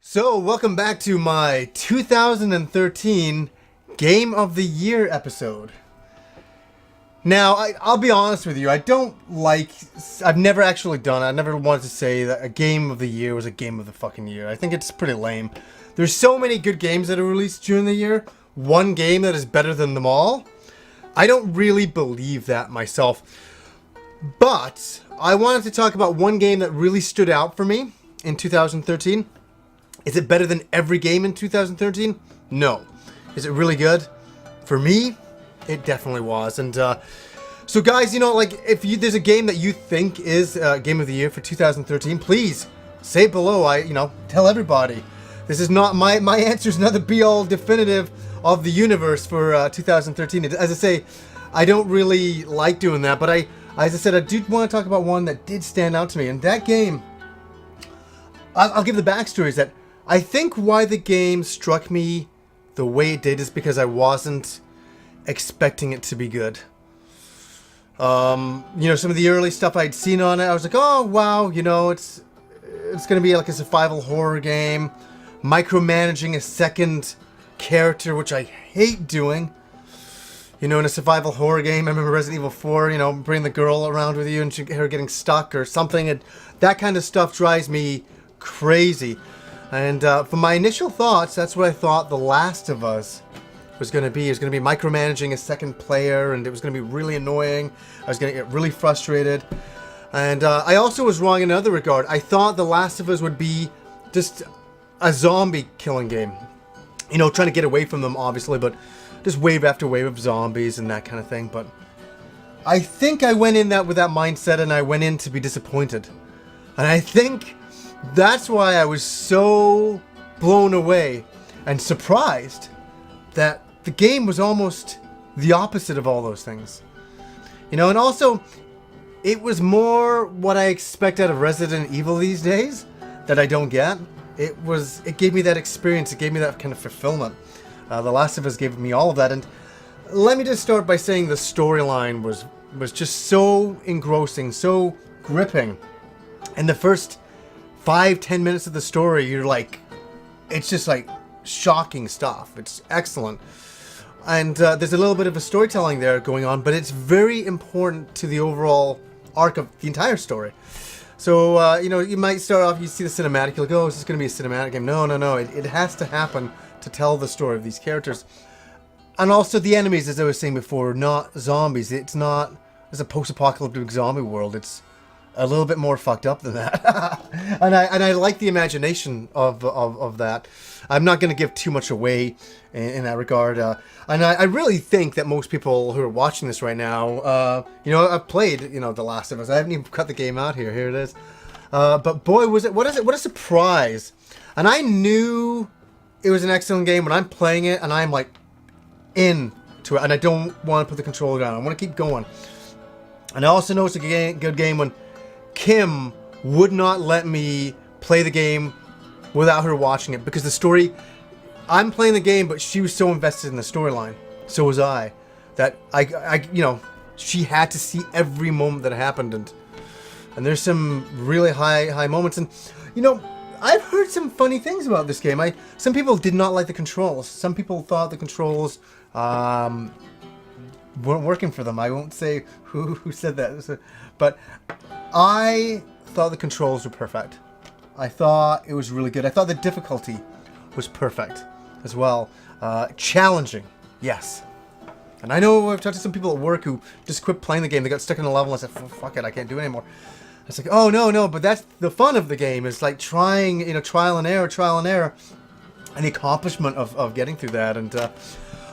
So, welcome back to my 2013 Game of the Year episode. Now, I'll be honest with you, I've never actually done it. I never wanted to say that a Game of the Year was a Game of the fucking Year. I think it's pretty lame. There's so many good games that are released during the year. One game that is better than them all. I don't really believe that myself. But, I wanted to talk about one game that really stood out for me in 2013. Is it better than every game in 2013? No. Is it really good? For me, it definitely was. And so guys, if there's a game that you think is Game of the Year for 2013, please say it below. Tell everybody. This is not my answer is not the be-all definitive of the universe for 2013. As I say, I don't really like doing that, but as I said, I do want to talk about one that did stand out to me. And that game, I'll give the backstory, is that I think why the game struck me the way it did is because I wasn't expecting it to be good. Some of the early stuff I'd seen on it, I was like, oh wow, it's gonna be like a survival horror game, micromanaging a second character, which I hate doing. In a survival horror game, I remember Resident Evil 4, bring the girl around with you and her getting stuck or something, and that kind of stuff drives me crazy. And from my initial thoughts, that's what I thought The Last of Us was going to be. It was going to be micromanaging a second player, and it was going to be really annoying. I was going to get really frustrated. And I also was wrong in another regard. I thought The Last of Us would be just a zombie killing game. Trying to get away from them, obviously, but just wave after wave of zombies and that kind of thing. But I think I went in with that mindset, and I went in to be disappointed. And I think that's why I was so blown away and surprised that the game was almost the opposite of all those things. And also, it was more what I expect out of Resident Evil these days that I don't get. It gave me that experience, it gave me that kind of fulfillment. The Last of Us gave me all of that, and let me just start by saying the storyline was just so engrossing, so gripping. And the first 5-10 minutes of the story, you're like, it's just like shocking stuff. It's excellent. And there's a little bit of a storytelling there going on, but it's very important to the overall arc of the entire story. So, you might start off, you see the cinematic, you're like, oh, is this going to be a cinematic game? No. It has to happen to tell the story of these characters. And also the enemies, as I was saying before, not zombies. It's a post-apocalyptic zombie world. It's a little bit more fucked up than that. and I like the imagination of that. I'm not going to give too much away in that regard. And I really think that most people who are watching this right now, I've played, The Last of Us. I haven't even cut the game out here. Here it is. But boy, what a surprise. And I knew it was an excellent game when I'm playing it and I'm like into it. And I don't want to put the controller down. I want to keep going. And I also know it's a good game when Kim would not let me play the game without her watching it, because the story, I'm playing the game, but she was so invested in the storyline, so was I, that she had to see every moment that happened, and there's some really high moments, and I've heard some funny things about this game. Some people did not like the controls. Some people thought the controls weren't working for them. I won't say who said that, but I thought the controls were perfect. I thought it was really good. I thought the difficulty was perfect as well. Challenging, yes. And I know I've talked to some people at work who just quit playing the game. They got stuck in a level and said, fuck it, I can't do it anymore. It's like, oh no, but that's the fun of the game. It's like trying, trial and error, and the accomplishment of getting through that. And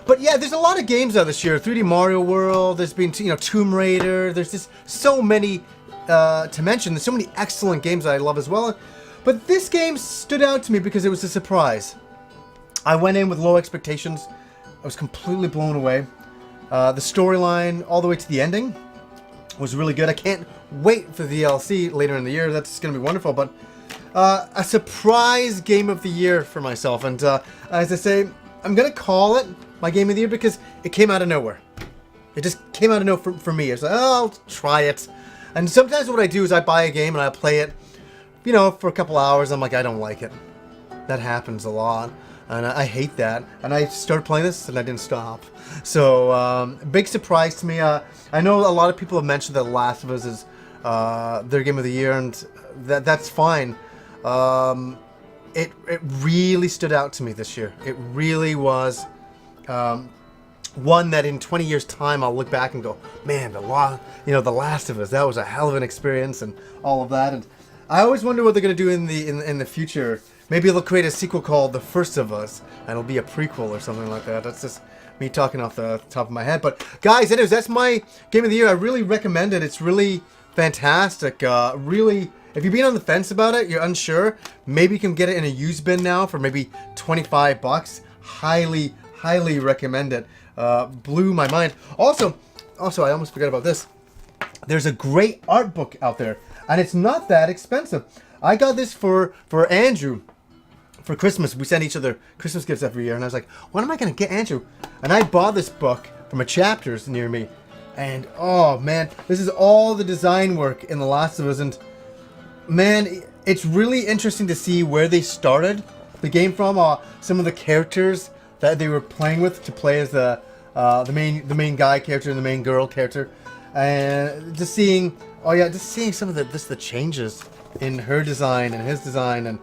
but yeah, there's a lot of games out this year. 3D Mario World, there's been, Tomb Raider, there's just so many to mention. There's so many excellent games that I love as well. But this game stood out to me because it was a surprise. I went in with low expectations. I was completely blown away. The storyline, all the way to the ending, was really good. I can't wait for the DLC later in the year. That's going to be wonderful. But a surprise Game of the Year for myself. And as I say, I'm going to call it my Game of the Year because it came out of nowhere. It just came out of nowhere for me. It's like, oh, I'll try it. And sometimes what I do is I buy a game and I play it, for a couple hours. I'm like, I don't like it. That happens a lot, and I hate that. And I started playing this, and I didn't stop. So, big surprise to me. I know a lot of people have mentioned that Last of Us is their game of the year, and that's fine. It really stood out to me this year. It really was one that in 20 years' time I'll look back and go, man, the Last of Us, that was a hell of an experience, and all of that. And I always wonder what they're gonna do in the future. Maybe they'll create a sequel called The First of Us, and it'll be a prequel or something like that. That's just me talking off the top of my head. But guys, anyways, that's my game of the year. I really recommend it. It's really fantastic. Really, if you've been on the fence about it, you're unsure, maybe you can get it in a used bin now for maybe 25 bucks. Highly recommend it. Blew my mind. Also, I almost forgot about this. There's a great art book out there, and it's not that expensive. I got this for Andrew for Christmas. We send each other Christmas gifts every year, and I was like, what am I going to get Andrew? And I bought this book from a Chapters near me, and oh man, this is all the design work in The Last of Us, and man, it's really interesting to see where they started the game from. Some of the characters that they were playing with to play as the main guy character and the main girl character, and just seeing some of the changes in her design and his design, and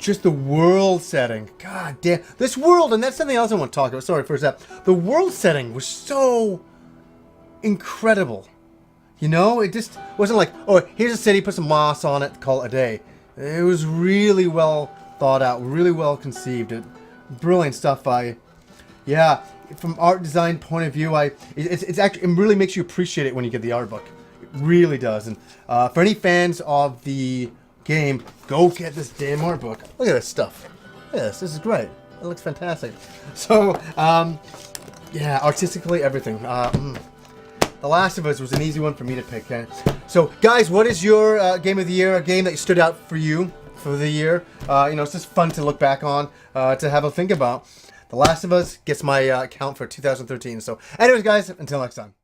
just the world setting. God damn, this world, and that's something else I want to talk about. Sorry for a sec. The world setting was so incredible. You know, it just wasn't like, oh, here's a city, put some moss on it, call it a day. It was really well thought out, really well conceived. Brilliant stuff. Yeah, from art design point of view, it's actually, it really makes you appreciate it when you get the art book. It really does. And for any fans of the game, go get this damn art book. Look at this stuff. Look at this. This is great. It looks fantastic. So, yeah, artistically, everything. The Last of Us was an easy one for me to pick. So, guys, what is your game of the year? A game that stood out for you for the year? It's just fun to look back on, to have a think about. The Last of Us gets my count for 2013. So, anyways, guys, until next time.